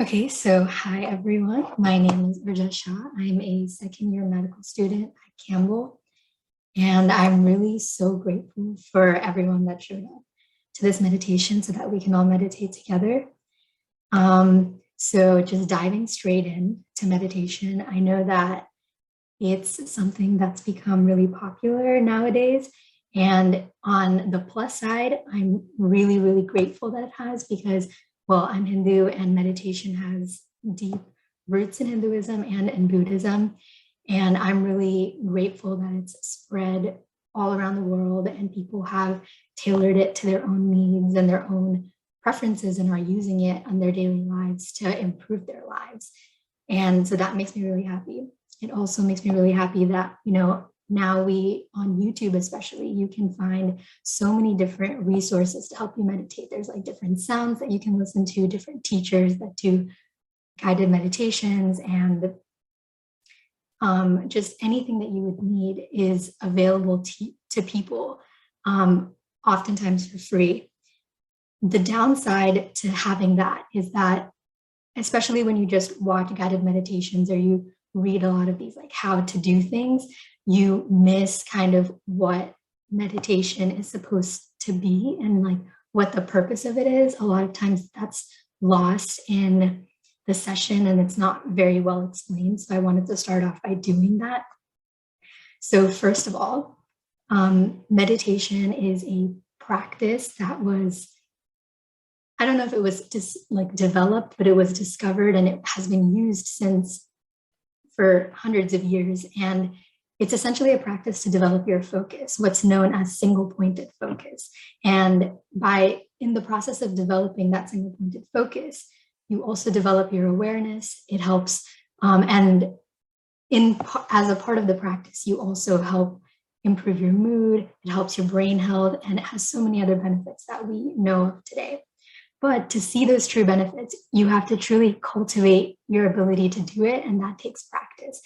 Okay, so hi everyone. My name is Urja Shah. I'm a second year medical student at Campbell, and I'm really so grateful for everyone that showed up to this meditation so that we can all meditate together. So just diving straight in to meditation, I know that it's something that's become really popular nowadays. And on the plus side, I'm really, really grateful that it has because, well, I'm Hindu and meditation has deep roots in Hinduism and in Buddhism. And I'm really grateful that it's spread all around the world and people have tailored it to their own needs and their own preferences and are using it on their daily lives to improve their lives. And so that makes me really happy. It also makes me really happy that, now we on YouTube, especially, you can find so many different resources to help you meditate. There's like different sounds that you can listen to, different teachers that do guided meditations, and just anything that you would need is available to people, oftentimes for free. The downside to having that is that, especially when you just watch guided meditations or you read a lot of these like how to do things, you miss kind of what meditation is supposed to be and like what the purpose of it is. A lot of times that's lost in the session and it's not very well explained. So I wanted to start off by doing that. So first of all, meditation is a practice that was, I don't know if it was just like developed, but it was discovered and it has been used since for hundreds of years. And it's essentially a practice to develop your focus, what's known as single pointed focus. And in the process of developing that single pointed focus, you also develop your awareness. It helps, and as a part of the practice, you also help improve your mood. It helps your brain health, and it has so many other benefits that we know of today. But to see those true benefits, you have to truly cultivate your ability to do it, and that takes practice.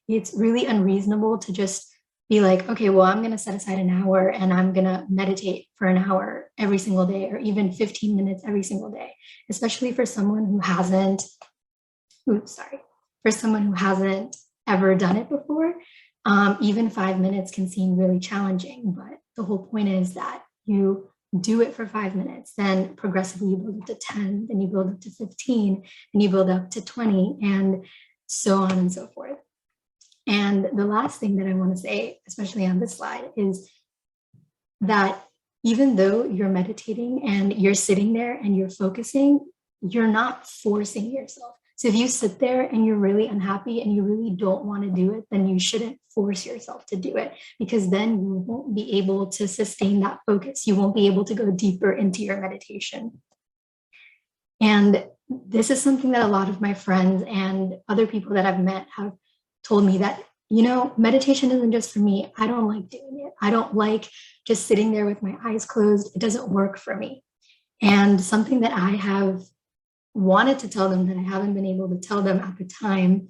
It's really unreasonable to just be like, okay, well, I'm going to set aside an hour and I'm going to meditate for an hour every single day, or even 15 minutes every single day, especially for someone who hasn't, for someone who hasn't ever done it before. Even 5 minutes can seem really challenging, but the whole point is that you do it for 5 minutes, then progressively you build up to 10, then you build up to 15, and you build up to 20, and so on and so forth. And the last thing that I want to say, especially on this slide, is that even though you're meditating and you're sitting there and you're focusing, you're not forcing yourself. So if you sit there and you're really unhappy and you really don't want to do it, then you shouldn't force yourself to do it, because then you won't be able to sustain that focus. You won't be able to go deeper into your meditation. And this is something that a lot of my friends and other people that I've met have told me that, meditation isn't just for me. I don't like doing it. I don't like just sitting there with my eyes closed. It doesn't work for me. And something that I have wanted to tell them that I haven't been able to tell them at the time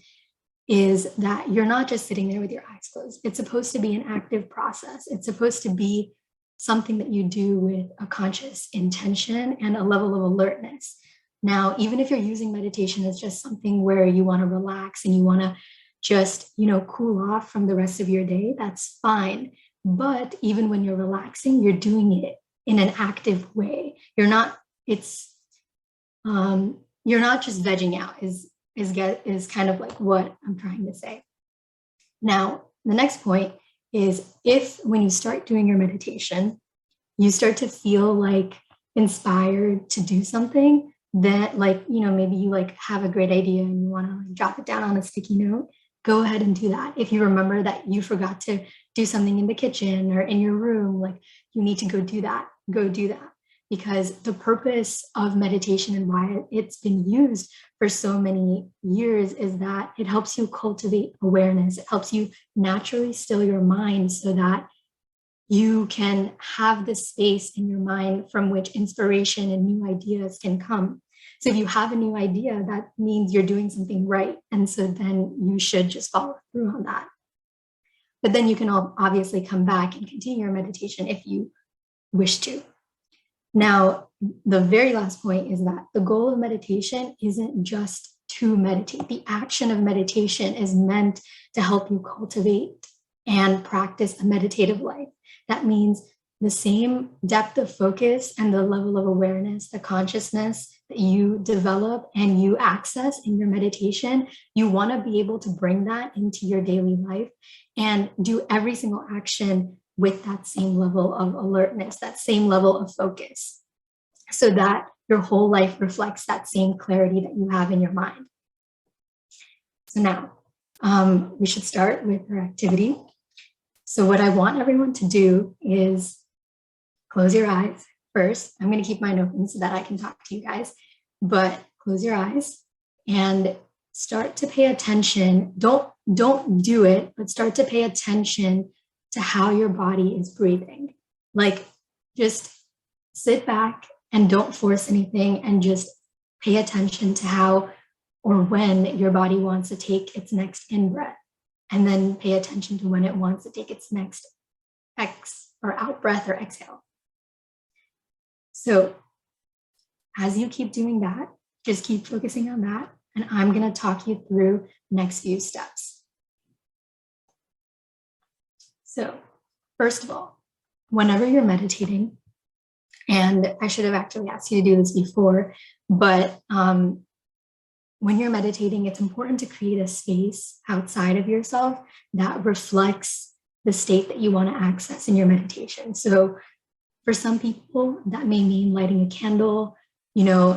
is that you're not just sitting there with your eyes closed. It's supposed to be an active process. It's supposed to be something that you do with a conscious intention and a level of alertness. Now, even if you're using meditation as just something where you want to relax and you want to just, cool off from the rest of your day, that's fine. But even when you're relaxing, you're doing it in an active way. You're not just vegging out is kind of like what I'm trying to say. Now, the next point is, if when you start doing your meditation, you start to feel like inspired to do something that, like, maybe you like have a great idea and you want to like drop it down on a sticky note, go ahead and do that. If you remember that you forgot to do something in the kitchen or in your room, like you need to go do that, because the purpose of meditation and why it's been used for so many years is that it helps you cultivate awareness. It helps you naturally still your mind so that you can have this space in your mind from which inspiration and new ideas can come. So if you have a new idea, that means you're doing something right. And so then you should just follow through on that. But then you can obviously come back and continue your meditation if you wish to. Now, the very last point is that the goal of meditation isn't just to meditate. The action of meditation is meant to help you cultivate and practice a meditative life. That means the same depth of focus and the level of awareness, the consciousness that you develop and you access in your meditation, you want to be able to bring that into your daily life and do every single action with that same level of alertness, that same level of focus, so that your whole life reflects that same clarity that you have in your mind. So now, we should start with our activity. So what I want everyone to do is close your eyes first. I'm going to keep mine open so that I can talk to you guys, but close your eyes and start to pay attention. Don't do it, but start to pay attention to how your body is breathing. Like, just sit back and don't force anything and just pay attention to how or when your body wants to take its next in breath, and then pay attention to when it wants to take its next out breath or exhale. So as you keep doing that, just keep focusing on that, and I'm going to talk you through the next few steps. So first of all, whenever you're meditating, and I should have actually asked you to do this before, but when you're meditating, it's important to create a space outside of yourself that reflects the state that you want to access in your meditation. So for some people, that may mean lighting a candle,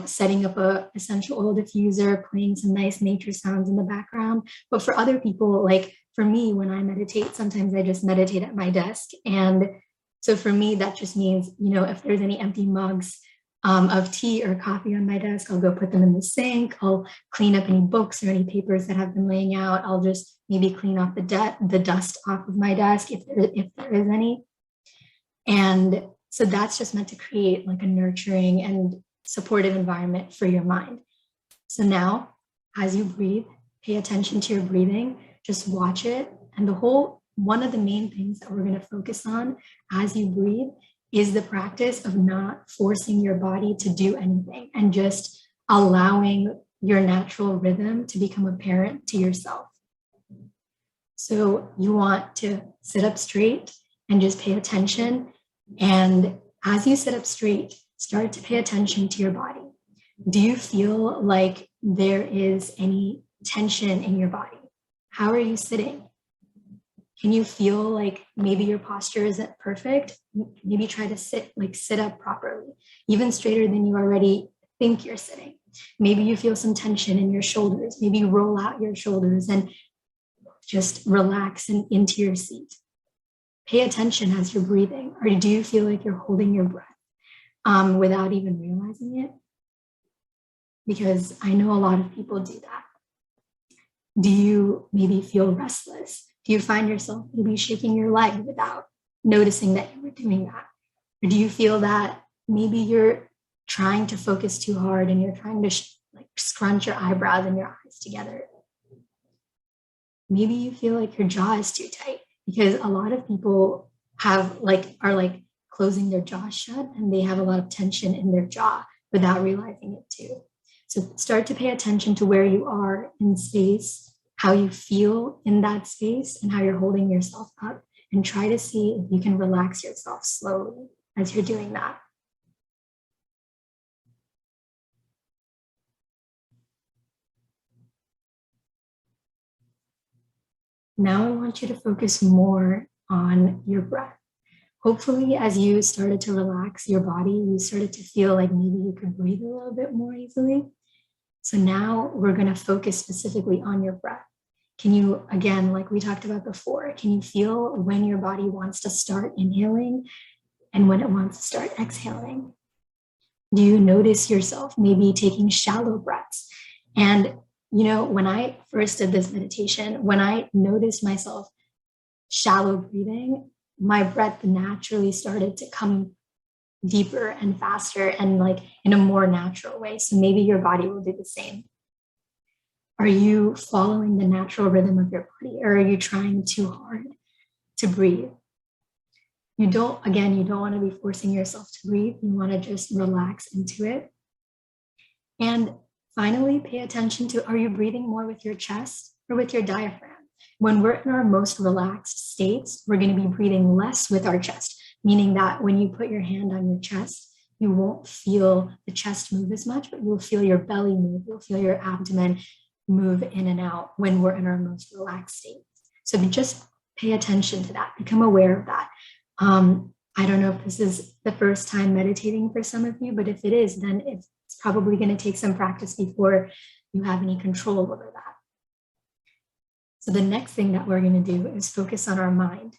setting up a essential oil diffuser, playing some nice nature sounds in the background. But for other people, like for me, when I meditate, sometimes I just meditate at my desk. And so for me, that just means, if there's any empty mugs of tea or coffee on my desk, I'll go put them in the sink. I'll clean up any books or any papers that have been laying out. I'll just maybe clean off the dust off of my desk if there is any. And so that's just meant to create like a nurturing and supportive environment for your mind. So now, as you breathe, pay attention to your breathing, just watch it. And one of the main things that we're going to focus on as you breathe is the practice of not forcing your body to do anything and just allowing your natural rhythm to become apparent to yourself. So you want to sit up straight and just pay attention. And as you sit up straight, start to pay attention to your body. Do you feel like there is any tension in your body? How are you sitting? Can you feel like maybe your posture isn't perfect? Maybe try to sit up properly, even straighter than you already think you're sitting. Maybe you feel some tension in your shoulders. Maybe you roll out your shoulders and just relax into your seat. Pay attention as you're breathing. Or do you feel like you're holding your breath without even realizing it? Because I know a lot of people do that. Do you maybe feel restless? Do you find yourself maybe shaking your leg without noticing that you were doing that? Or do you feel that maybe you're trying to focus too hard and you're trying to scrunch your eyebrows and your eyes together? Maybe you feel like your jaw is too tight, because a lot of people are closing their jaw shut and they have a lot of tension in their jaw without realizing it too. So start to pay attention to where you are in space, how you feel in that space, and how you're holding yourself up, and try to see if you can relax yourself slowly as you're doing that. Now I want you to focus more on your breath. Hopefully, as you started to relax your body, you started to feel like maybe you could breathe a little bit more easily. So now we're going to focus specifically on your breath. Can you, again, like we talked about before, can you feel when your body wants to start inhaling and when it wants to start exhaling? Do you notice yourself maybe taking shallow breaths? And, when I first did this meditation, when I noticed myself shallow breathing, my breath naturally started to come deeper and faster and in a more natural way. So maybe your body will do the same. Are you following the natural rhythm of your body, or are you trying too hard to breathe? You don't want to be forcing yourself to breathe. You want to just relax into it. And finally, pay attention to, are you breathing more with your chest or with your diaphragm? When we're in our most relaxed states, we're going to be breathing less with our chest, meaning that when you put your hand on your chest, you won't feel the chest move as much, but you'll feel your belly move. You'll feel your abdomen move in and out when we're in our most relaxed state. So just pay attention to that. Become aware of that. I don't know if this is the first time meditating for some of you, but if it is, then it's probably going to take some practice before you have any control over that. So the next thing that we're going to do is focus on our mind.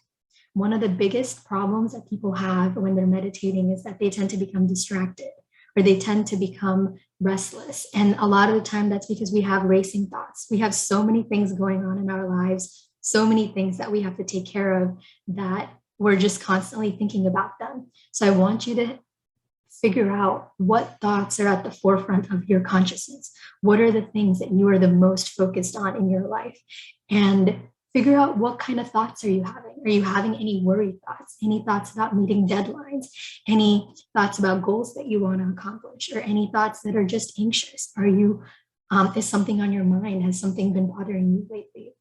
One of the biggest problems that people have when they're meditating is that they tend to become distracted, or they tend to become restless. And a lot of the time that's because we have racing thoughts. We have so many things going on in our lives, so many things that we have to take care of, that we're just constantly thinking about them. So I want you to figure out what thoughts are at the forefront of your consciousness. What are the things that you are the most focused on in your life? And figure out, what kind of thoughts are you having? Are you having any worry thoughts? Any thoughts about meeting deadlines? Any thoughts about goals that you want to accomplish? Or any thoughts that are just anxious? Are you, is something on your mind? Has something been bothering you lately?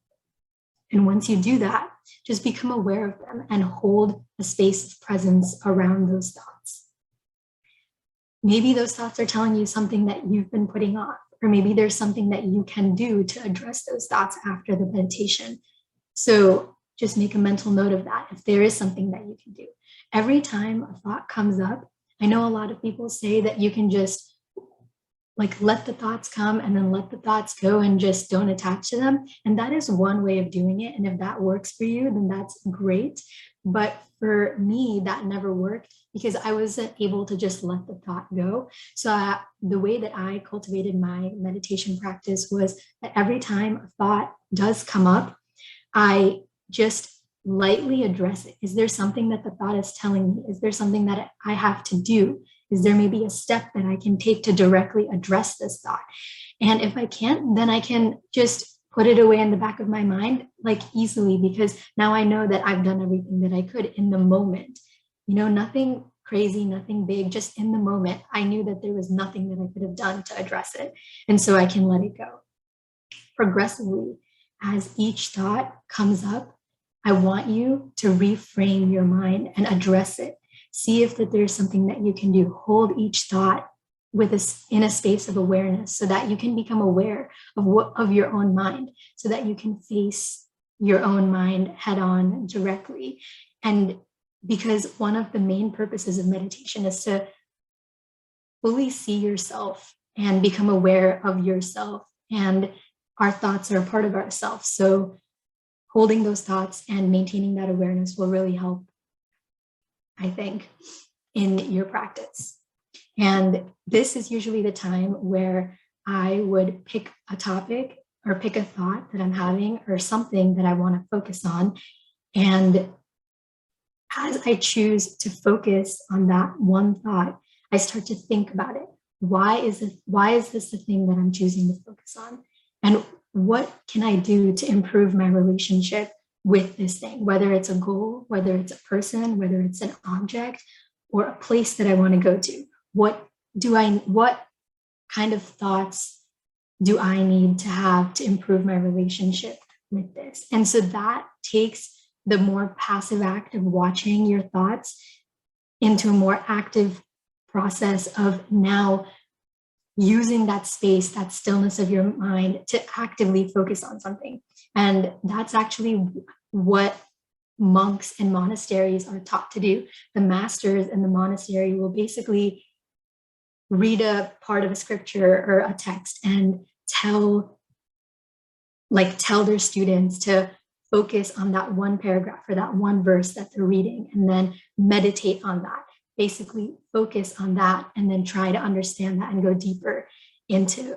And once you do that, just become aware of them and hold a space of presence around those thoughts. Maybe those thoughts are telling you something that you've been putting off, or maybe there's something that you can do to address those thoughts after the meditation. So just make a mental note of that if there is something that you can do. Every time a thought comes up, I know a lot of people say that you can just let the thoughts come and then let the thoughts go and just don't attach to them. And that is one way of doing it. And if that works for you, then that's great. But for me, that never worked because I wasn't able to just let the thought go. So the way that I cultivated my meditation practice was that every time a thought does come up, I just lightly address it. Is there something that the thought is telling me? Is there something that I have to do? Is there maybe a step that I can take to directly address this thought? And if I can't, then I can just put it away in the back of my mind, easily, because now I know that I've done everything that I could in the moment. Nothing crazy, nothing big, just in the moment. I knew that there was nothing that I could have done to address it. And so I can let it go. Progressively, as each thought comes up, I want you to reframe your mind and address it. See if that there's something that you can do. Hold each thought in a space of awareness so that you can become aware of your own mind, so that you can face your own mind head on directly. And because one of the main purposes of meditation is to fully see yourself and become aware of yourself. And our thoughts are a part of ourselves. So holding those thoughts and maintaining that awareness will really help, I think, in your practice. And this is usually the time where I would pick a topic or pick a thought that I'm having or something that I want to focus on. And as I choose to focus on that one thought, I start to think about it. Why is this the thing that I'm choosing to focus on? And what can I do to improve my relationship with this thing, whether it's a goal, whether it's a person, whether it's an object or a place that I want to go to? What kind of thoughts do I need to have to improve my relationship with this? And so that takes the more passive act of watching your thoughts into a more active process of now using that space, that stillness of your mind to actively focus on something. And that's actually what monks and monasteries are taught to do. The masters in the monastery will basically read a part of a scripture or a text and tell their students to focus on that one paragraph or that one verse that they're reading, and then meditate on that. Basically focus on that and then try to understand that and go deeper into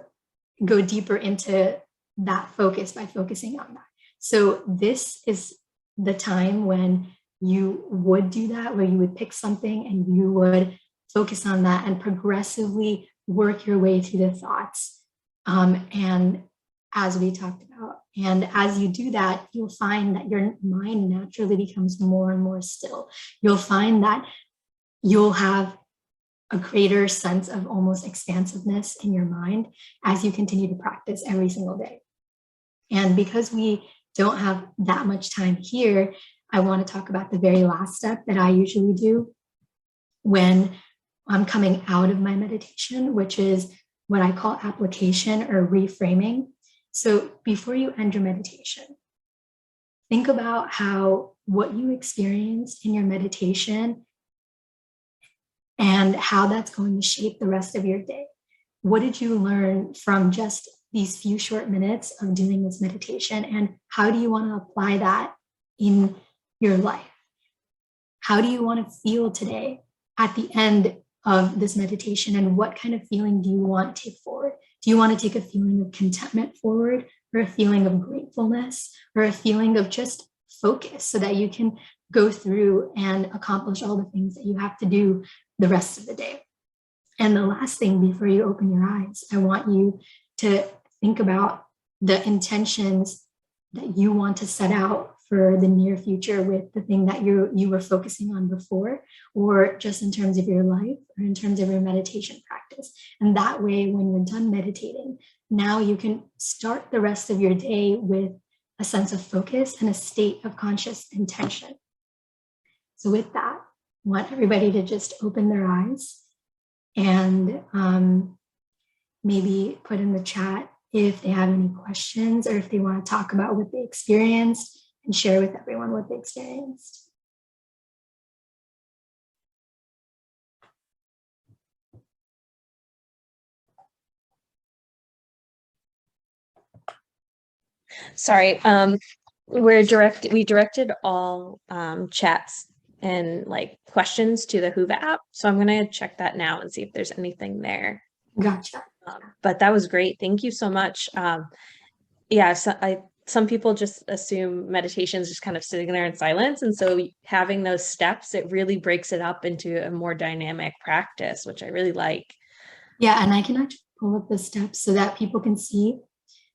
that focus by focusing on that. So this is the time when you would do that, where you would pick something and you would focus on that and progressively work your way through the thoughts. And as we talked about, And as you do that, you'll find that your mind naturally becomes more and more still. You'll find that you'll have a greater sense of almost expansiveness in your mind as you continue to practice every single day. And because we don't have that much time here, I want to talk about the very last step that I usually do when I'm coming out of my meditation, which is what I call application or reframing. So before you end your meditation, think about how what you experienced in your meditation and how that's going to shape the rest of your day. What did you learn from just these few short minutes of doing this meditation? And how do you want to apply that in your life? How do you want to feel today at the end of this meditation? And what kind of feeling do you want to take forward? Do you want to take a feeling of contentment forward, or a feeling of gratefulness, or a feeling of just focus so that you can go through and accomplish all the things that you have to do the rest of the day? And the last thing before you open your eyes, I want you to think about the intentions that you want to set out for the near future with the thing that you were focusing on before, or just in terms of your life or in terms of your meditation practice. And that way, when you're done meditating, now you can start the rest of your day with a sense of focus and a state of conscious intention. So with that, I want everybody to just open their eyes and maybe put in the chat if they have any questions or if they want to talk about what they experienced and share with everyone what they experienced. Sorry, we directed all chats and like questions to the Hoover app. So I'm gonna check that now and see if there's anything there. Gotcha. But that was great. Thank you so much. Yeah, so some people just assume meditation is just kind of sitting there in silence. And so having those steps, it really breaks it up into a more dynamic practice, which I really like. Yeah, and I can actually pull up the steps so that people can see.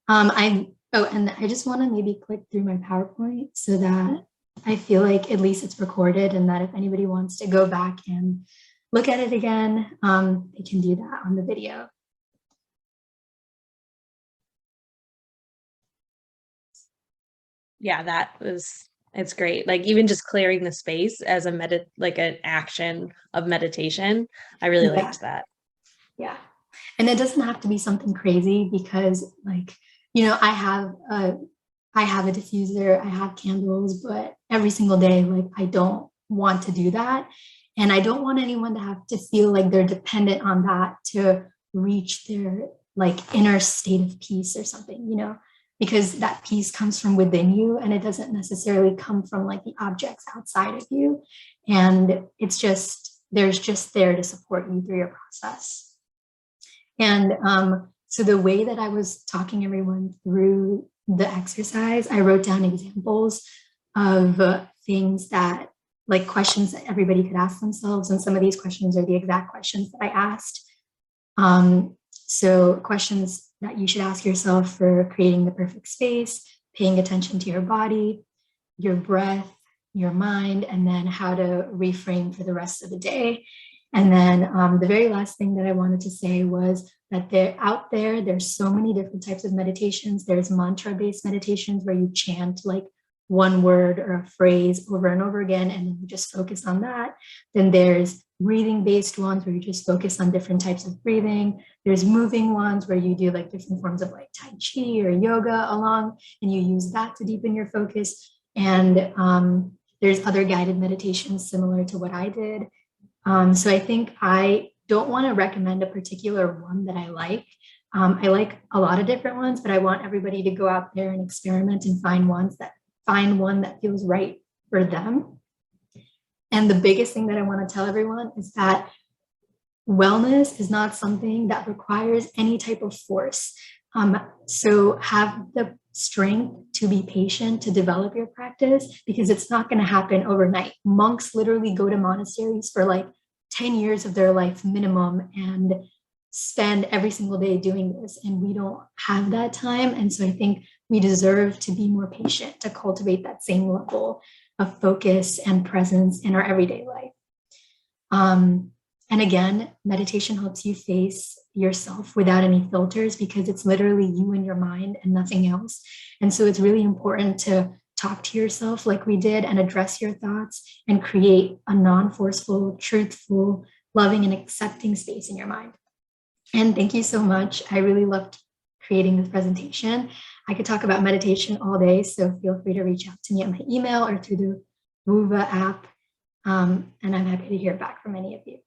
And I just want to maybe click through my PowerPoint so that I feel like at least it's recorded, and that if anybody wants to go back and look at it again, they can do that on the video. Yeah, it's great. Like even just clearing the space as like an action of meditation. I really liked that. Yeah. And it doesn't have to be something crazy because, like, I have a diffuser, I have candles, but every single day, like, I don't want to do that. And I don't want anyone to have to feel like they're dependent on that to reach their like inner state of peace or something, because that peace comes from within you and it doesn't necessarily come from like the objects outside of you. And there's just there to support you through your process. And so the way that I was talking everyone through the exercise, I wrote down examples of things that, like, questions that everybody could ask themselves. And some of these questions are the exact questions that I asked. So questions that you should ask yourself for creating the perfect space, paying attention to your body, your breath, your mind, and then how to reframe for the rest of the day. And then the very last thing that I wanted to say was that there's so many different types of meditations. There's mantra-based meditations where you chant like one word or a phrase over and over again, and then you just focus on that. Then there's breathing-based ones where you just focus on different types of breathing. There's moving ones where you do like different forms of like Tai Chi or yoga along, and you use that to deepen your focus. And there's other guided meditations similar to what I did. So I think I don't want to recommend a particular one that I like. I like a lot of different ones, but I want everybody to go out there and experiment and find one that feels right for them. And the biggest thing that I want to tell everyone is that wellness is not something that requires any type of force. So have the strength to be patient, to develop your practice, because it's not going to happen overnight. Monks literally go to monasteries for like 10 years of their life minimum and spend every single day doing this. And we don't have that time. And so I think we deserve to be more patient, to cultivate that same level of focus and presence in our everyday life. And again, meditation helps you face yourself without any filters, because it's literally you and your mind and nothing else. And so it's really important to talk to yourself like we did and address your thoughts and create a non-forceful, truthful, loving, and accepting space in your mind. And thank you so much. I really loved creating this presentation. I could talk about meditation all day, so feel free to reach out to me at my email or through the Ruva app. And I'm happy to hear back from any of you.